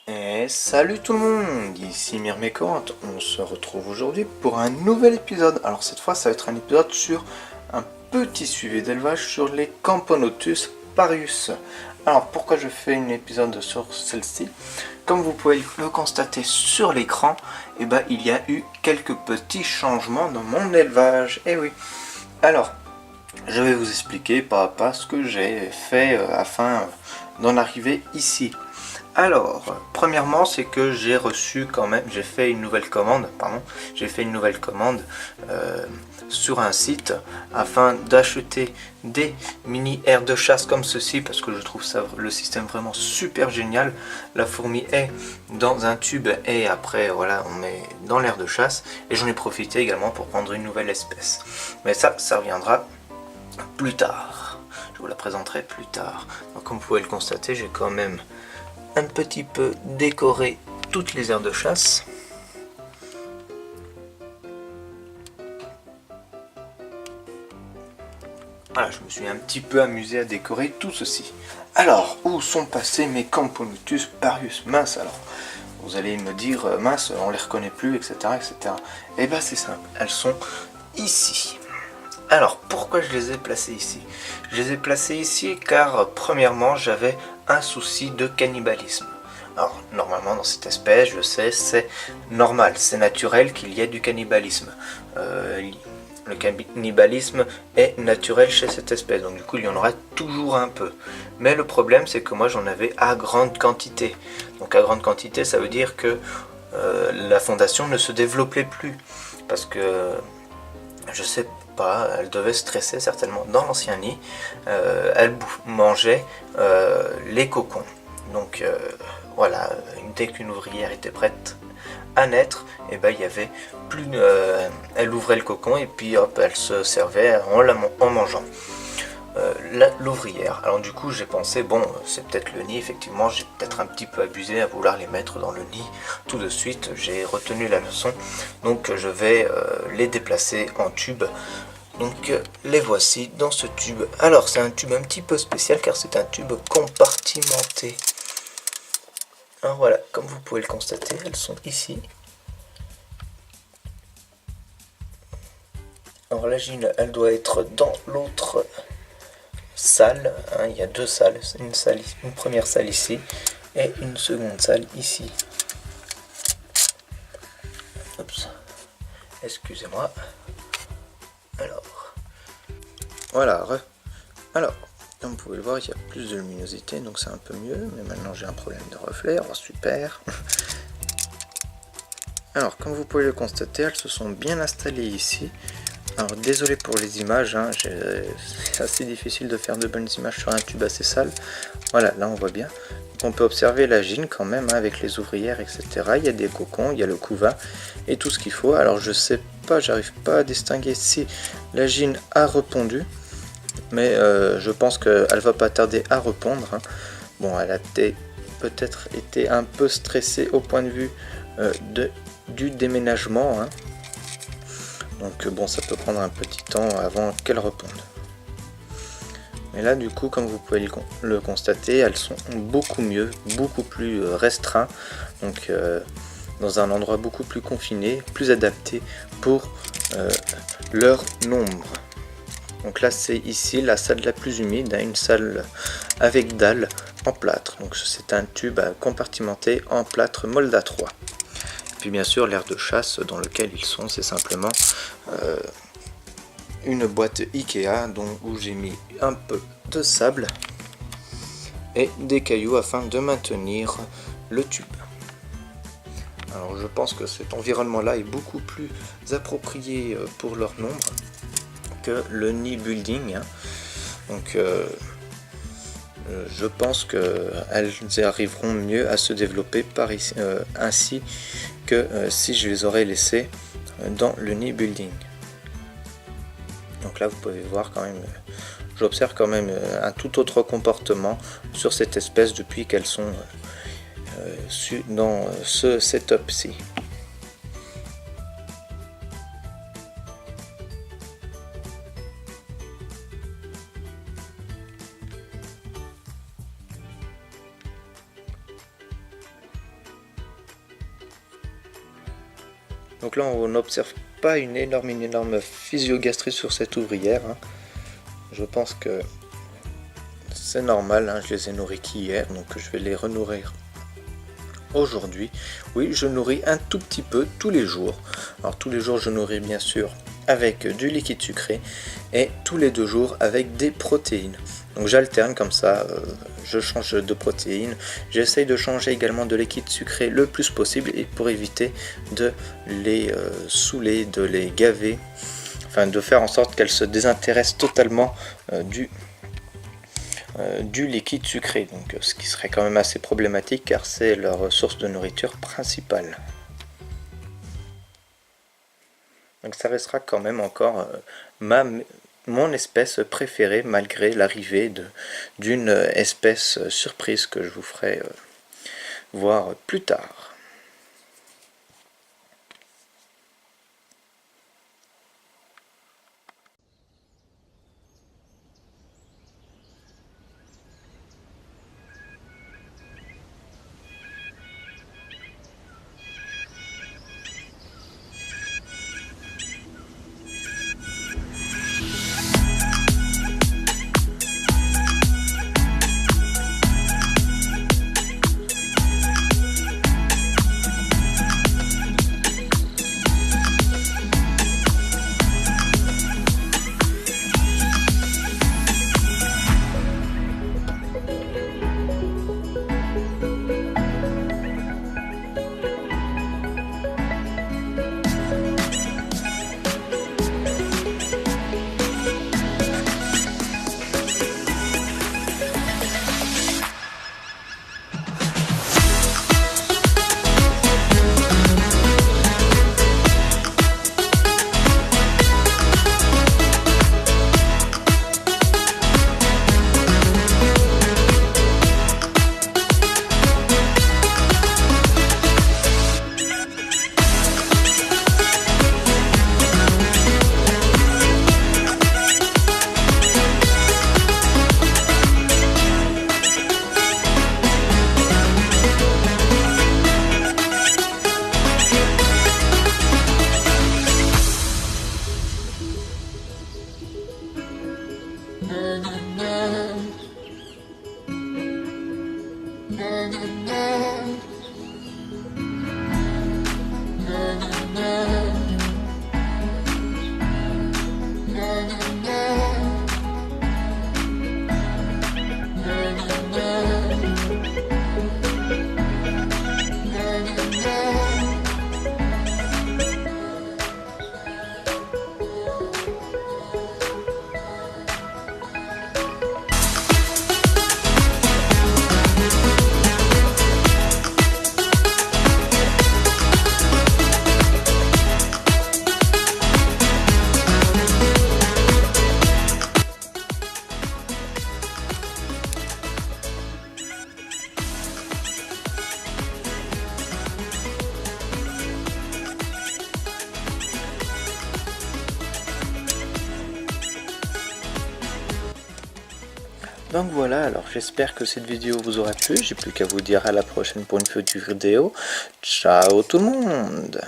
Et salut tout le monde, ici Myrmécoante, on se retrouve aujourd'hui pour un nouvel épisode. Alors cette fois ça va être un épisode sur un petit suivi d'élevage sur les Camponotus parius. Alors pourquoi je fais un épisode sur celle-ci? Comme vous pouvez le constater sur l'écran, il y a eu quelques petits changements dans mon élevage. Et oui. Alors, je vais vous expliquer pas à pas ce que j'ai fait afin d'en arriver ici. Alors, premièrement, c'est que j'ai fait une nouvelle commande, sur un site afin d'acheter des mini aires de chasse comme ceci, parce que je trouve le système vraiment super génial. La fourmi est dans un tube et après, voilà, on met dans l'aire de chasse. Et j'en ai profité également pour prendre une nouvelle espèce. Mais ça reviendra plus tard. Je vous la présenterai plus tard. Donc, comme vous pouvez le constater, j'ai quand même un petit peu décoré toutes les aires de chasse. Voilà, je me suis un petit peu amusé à décorer tout ceci. Alors, où sont passés mes Camponotus parius? Mince, alors, vous allez me dire, mince, on les reconnaît plus, etc. etc. Et bien c'est simple, elles sont ici. Alors, pourquoi je les ai placées ici? Je les ai placées ici car, premièrement, j'avais un souci de cannibalisme. Alors, normalement, dans cette espèce, je sais, c'est normal, c'est naturel qu'il y ait du cannibalisme. Le cannibalisme est naturel chez cette espèce, donc du coup, il y en aura toujours un peu. Mais le problème, c'est que moi, j'en avais à grande quantité. Donc, à grande quantité, ça veut dire que la fondation ne se développait plus. Parce que, je sais pas, elle devait stresser certainement dans l'ancien nid. Elle mangeait les cocons. Donc voilà, dès qu'une ouvrière était prête à naître, il y avait plus, elle ouvrait le cocon et puis hop, elle se servait en mangeant. L'ouvrière. Alors du coup j'ai pensé, bon c'est peut-être le nid, effectivement j'ai peut-être un petit peu abusé à vouloir les mettre dans le nid tout de suite, j'ai retenu la leçon, donc je vais les déplacer en tube. Donc les voici dans ce tube. Alors c'est un tube un petit peu spécial car c'est un tube compartimenté. Alors voilà, comme vous pouvez le constater, elles sont ici. Alors la gine, elle doit être dans l'autre salle, hein, il y a deux salles, une première salle ici et une seconde salle ici. Oups. Excusez-moi. Alors, voilà. Alors, comme vous pouvez le voir, il y a plus de luminosité, donc c'est un peu mieux, mais maintenant j'ai un problème de reflet, oh, super. Alors, comme vous pouvez le constater, elles se sont bien installées ici. Alors, désolé pour les images, hein, c'est assez difficile de faire de bonnes images sur un tube assez sale. Voilà, là on voit bien. On peut observer la gine quand même, hein, avec les ouvrières, etc. Il y a des cocons, il y a le couvain et tout ce qu'il faut. Alors, je sais pas, j'arrive pas à distinguer si la gine a répondu. Mais je pense qu'elle va pas tarder à répondre, hein. Bon, elle a peut-être été un peu stressée au point de vue du déménagement, hein. Donc bon, ça peut prendre un petit temps avant qu'elle réponde. Mais là, du coup, comme vous pouvez le constater, elles sont beaucoup mieux, beaucoup plus restreintes. Donc dans un endroit beaucoup plus confiné, plus adapté pour leur nombre. Donc là c'est ici la salle la plus humide, hein, une salle avec dalle en plâtre. Donc c'est un tube compartimenté en plâtre Molda 3. Et puis bien sûr l'aire de chasse dans lequel ils sont, c'est simplement une boîte Ikea où j'ai mis un peu de sable et des cailloux afin de maintenir le tube. Alors je pense que cet environnement là est beaucoup plus approprié pour leur nombre que le nid building, hein. Donc je pense qu'elles arriveront mieux à se développer ainsi que si je les aurais laissées dans le nid building. Donc là vous pouvez voir quand même, j'observe quand même un tout autre comportement sur cette espèce depuis qu'elles sont dans ce setup-ci. Donc là on n'observe pas une énorme physiogastrite sur cette ouvrière, hein. Je pense que c'est normal, hein. Je les ai nourris qu'hier, donc je vais les renourrir aujourd'hui. Oui, je nourris un tout petit peu tous les jours. Alors tous les jours je nourris bien sûr avec du liquide sucré et tous les 2 jours avec des protéines. Donc j'alterne comme ça, je change de protéines. J'essaye de changer également de liquide sucré le plus possible et pour éviter de les saouler, de les gaver, enfin de faire en sorte qu'elles se désintéressent totalement du liquide sucré, donc ce qui serait quand même assez problématique car c'est leur source de nourriture principale. Donc ça restera quand même encore mon espèce préférée malgré l'arrivée d'une espèce surprise que je vous ferai voir plus tard. Donc voilà, alors j'espère que cette vidéo vous aura plu. J'ai plus qu'à vous dire à la prochaine pour une future vidéo. Ciao tout le monde!